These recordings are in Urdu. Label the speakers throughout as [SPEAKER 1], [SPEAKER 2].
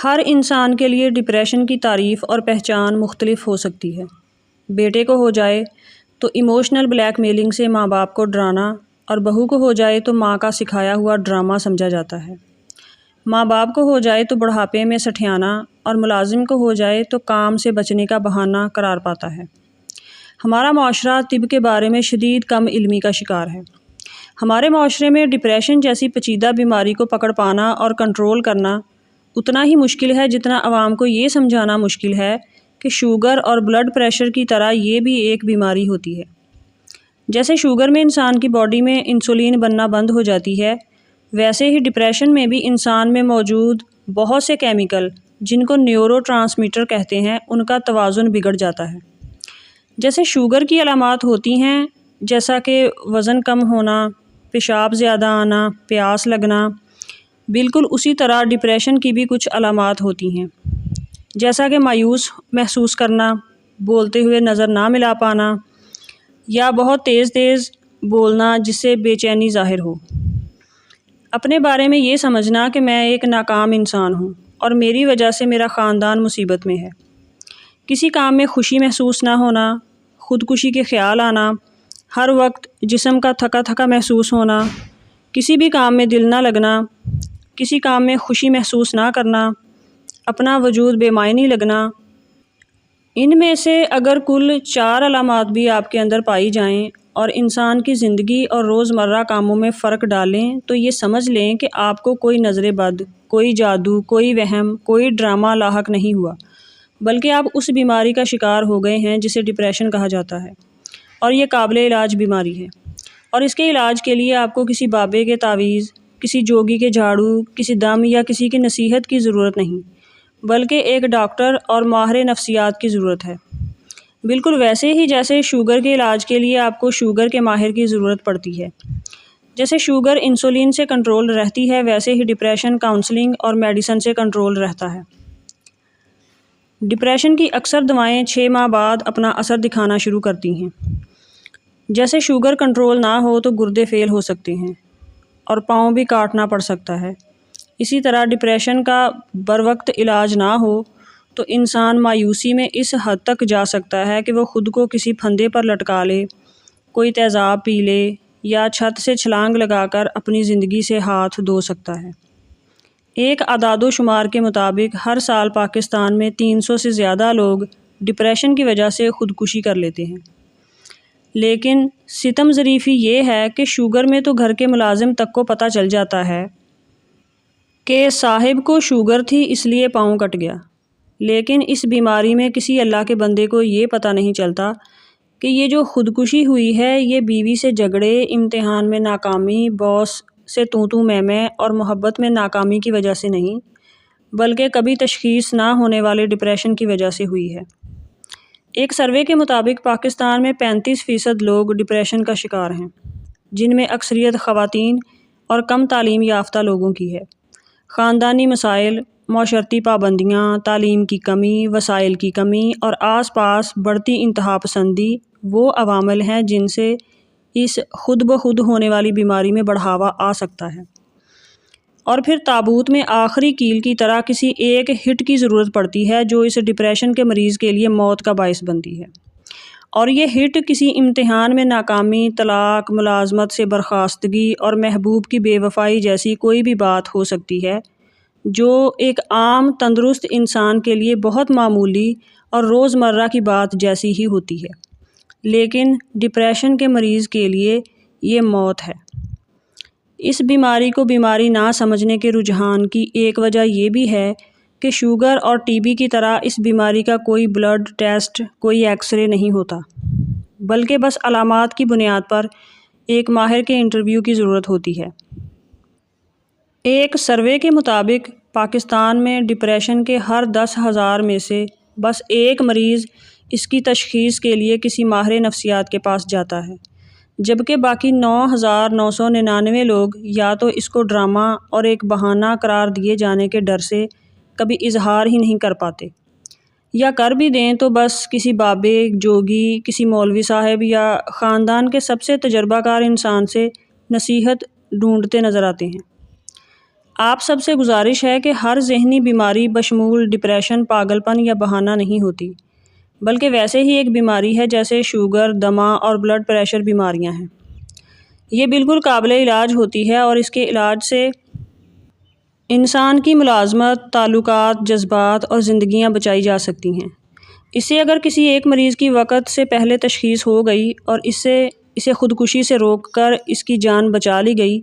[SPEAKER 1] ہر انسان کے لیے ڈپریشن کی تعریف اور پہچان مختلف ہو سکتی ہے۔ بیٹے کو ہو جائے تو ایموشنل بلیک میلنگ سے ماں باپ کو ڈرانا، اور بہو کو ہو جائے تو ماں کا سکھایا ہوا ڈرامہ سمجھا جاتا ہے۔ ماں باپ کو ہو جائے تو بڑھاپے میں سٹھیانا، اور ملازم کو ہو جائے تو کام سے بچنے کا بہانہ قرار پاتا ہے۔ ہمارا معاشرہ طب کے بارے میں شدید کم علمی کا شکار ہے۔ ہمارے معاشرے میں ڈپریشن جیسی پیچیدہ بیماری کو پکڑ پانا اور کنٹرول کرنا اتنا ہی مشکل ہے جتنا عوام کو یہ سمجھانا مشکل ہے کہ شوگر اور بلڈ پریشر کی طرح یہ بھی ایک بیماری ہوتی ہے۔ جیسے شوگر میں انسان کی باڈی میں انسولین بننا بند ہو جاتی ہے، ویسے ہی ڈپریشن میں بھی انسان میں موجود بہت سے کیمیکل، جن کو نیورو ٹرانسمیٹر کہتے ہیں، ان کا توازن بگڑ جاتا ہے۔ جیسے شوگر کی علامات ہوتی ہیں، جیسا کہ وزن کم ہونا، پیشاب زیادہ آنا، پیاس لگنا، بالکل اسی طرح ڈپریشن کی بھی کچھ علامات ہوتی ہیں، جیسا کہ مایوس محسوس کرنا، بولتے ہوئے نظر نہ ملا پانا، یا بہت تیز تیز بولنا جس سے بے چینی ظاہر ہو۔ اپنے بارے میں یہ سمجھنا کہ میں ایک ناکام انسان ہوں اور میری وجہ سے میرا خاندان مصیبت میں ہے۔ کسی کام میں خوشی محسوس نہ ہونا، خودکشی کے خیال آنا، ہر وقت جسم کا تھکا تھکا محسوس ہونا، کسی بھی کام میں دل نہ لگنا، کسی کام میں خوشی محسوس نہ کرنا، اپنا وجود بے معنی لگنا۔ ان میں سے اگر کل 4 علامات بھی آپ کے اندر پائی جائیں اور انسان کی زندگی اور روزمرہ کاموں میں فرق ڈالیں تو یہ سمجھ لیں کہ آپ کو کوئی نظر بد، کوئی جادو، کوئی وہم، کوئی ڈرامہ لاحق نہیں ہوا، بلکہ آپ اس بیماری کا شکار ہو گئے ہیں جسے ڈپریشن کہا جاتا ہے، اور یہ قابل علاج بیماری ہے۔ اور اس کے علاج کے لیے آپ کو کسی بابے کے تعویذ، کسی جوگی کے جھاڑو، کسی دم یا کسی کی نصیحت کی ضرورت نہیں، بلکہ ایک ڈاکٹر اور ماہر نفسیات کی ضرورت ہے۔ بالکل ویسے ہی جیسے شوگر کے علاج کے لیے آپ کو شوگر کے ماہر کی ضرورت پڑتی ہے۔ جیسے شوگر انسولین سے کنٹرول رہتی ہے، ویسے ہی ڈپریشن کاؤنسلنگ اور میڈیسن سے کنٹرول رہتا ہے۔ ڈپریشن کی اکثر دوائیں 6 ماہ بعد اپنا اثر دکھانا شروع کرتی ہیں۔ جیسے شوگر کنٹرول نہ ہو تو گردے فیل ہو سکتے ہیں اور پاؤں بھی کاٹنا پڑ سکتا ہے۔ اسی طرح ڈپریشن کا بروقت علاج نہ ہو تو انسان مایوسی میں اس حد تک جا سکتا ہے کہ وہ خود کو کسی پھندے پر لٹکا لے، کوئی تیزاب پی لے، یا چھت سے چھلانگ لگا کر اپنی زندگی سے ہاتھ دھو سکتا ہے۔ ایک اعداد و شمار کے مطابق ہر سال پاکستان میں 300 سے زیادہ لوگ ڈپریشن کی وجہ سے خودکشی کر لیتے ہیں۔ لیکن ستم ظریفی یہ ہے کہ شوگر میں تو گھر کے ملازم تک کو پتہ چل جاتا ہے کہ صاحب کو شوگر تھی اس لیے پاؤں کٹ گیا، لیکن اس بیماری میں کسی اللہ کے بندے کو یہ پتہ نہیں چلتا کہ یہ جو خودکشی ہوئی ہے یہ بیوی سے جھگڑے، امتحان میں ناکامی، باس سے تو میں اور محبت میں ناکامی کی وجہ سے نہیں، بلکہ کبھی تشخیص نہ ہونے والے ڈپریشن کی وجہ سے ہوئی ہے۔ ایک سروے کے مطابق پاکستان میں 35% لوگ ڈپریشن کا شکار ہیں، جن میں اکثریت خواتین اور کم تعلیم یافتہ لوگوں کی ہے۔ خاندانی مسائل، معاشرتی پابندیاں، تعلیم کی کمی، وسائل کی کمی اور آس پاس بڑھتی انتہا پسندی وہ عوامل ہیں جن سے اس خود بخود ہونے والی بیماری میں بڑھاوا آ سکتا ہے۔ اور پھر تابوت میں آخری کیل کی طرح کسی ایک ہٹ کی ضرورت پڑتی ہے جو اس ڈپریشن کے مریض کے لیے موت کا باعث بنتی ہے۔ اور یہ ہٹ کسی امتحان میں ناکامی، طلاق، ملازمت سے برخاستگی اور محبوب کی بے وفائی جیسی کوئی بھی بات ہو سکتی ہے جو ایک عام تندرست انسان کے لیے بہت معمولی اور روزمرہ کی بات جیسی ہی ہوتی ہے، لیکن ڈپریشن کے مریض کے لیے یہ موت ہے۔ اس بیماری کو بیماری نہ سمجھنے کے رجحان کی ایک وجہ یہ بھی ہے کہ شوگر اور ٹی بی کی طرح اس بیماری کا کوئی بلڈ ٹیسٹ، کوئی ایکس رے نہیں ہوتا، بلکہ بس علامات کی بنیاد پر ایک ماہر کے انٹرویو کی ضرورت ہوتی ہے۔ ایک سروے کے مطابق پاکستان میں ڈپریشن کے ہر 10,000 میں سے بس ایک مریض اس کی تشخیص کے لیے کسی ماہر نفسیات کے پاس جاتا ہے، جبکہ باقی 9,999 لوگ یا تو اس کو ڈرامہ اور ایک بہانہ قرار دیے جانے کے ڈر سے کبھی اظہار ہی نہیں کر پاتے، یا کر بھی دیں تو بس کسی بابے، جوگی، کسی مولوی صاحب یا خاندان کے سب سے تجربہ کار انسان سے نصیحت ڈھونڈتے نظر آتے ہیں۔ آپ سب سے گزارش ہے کہ ہر ذہنی بیماری بشمول ڈپریشن، پاگل پن یا بہانہ نہیں ہوتی، بلکہ ویسے ہی ایک بیماری ہے جیسے شوگر، دمہ اور بلڈ پریشر بیماریاں ہیں۔ یہ بالکل قابل علاج ہوتی ہے اور اس کے علاج سے انسان کی ملازمت، تعلقات، جذبات اور زندگیاں بچائی جا سکتی ہیں۔ اس سے اگر کسی ایک مریض کی وقت سے پہلے تشخیص ہو گئی اور اسے خودکشی سے روک کر اس کی جان بچا لی گئی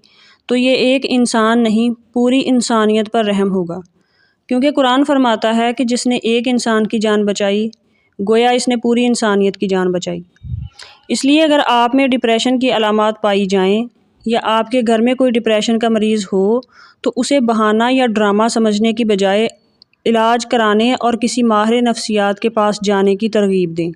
[SPEAKER 1] تو یہ ایک انسان نہیں، پوری انسانیت پر رحم ہوگا، کیونکہ قرآن فرماتا ہے کہ جس نے ایک انسان کی جان بچائی گویا اس نے پوری انسانیت کی جان بچائی۔ اس لیے اگر آپ میں ڈپریشن کی علامات پائی جائیں یا آپ کے گھر میں کوئی ڈپریشن کا مریض ہو تو اسے بہانہ یا ڈرامہ سمجھنے کی بجائے علاج کرانے اور کسی ماہر نفسیات کے پاس جانے کی ترغیب دیں۔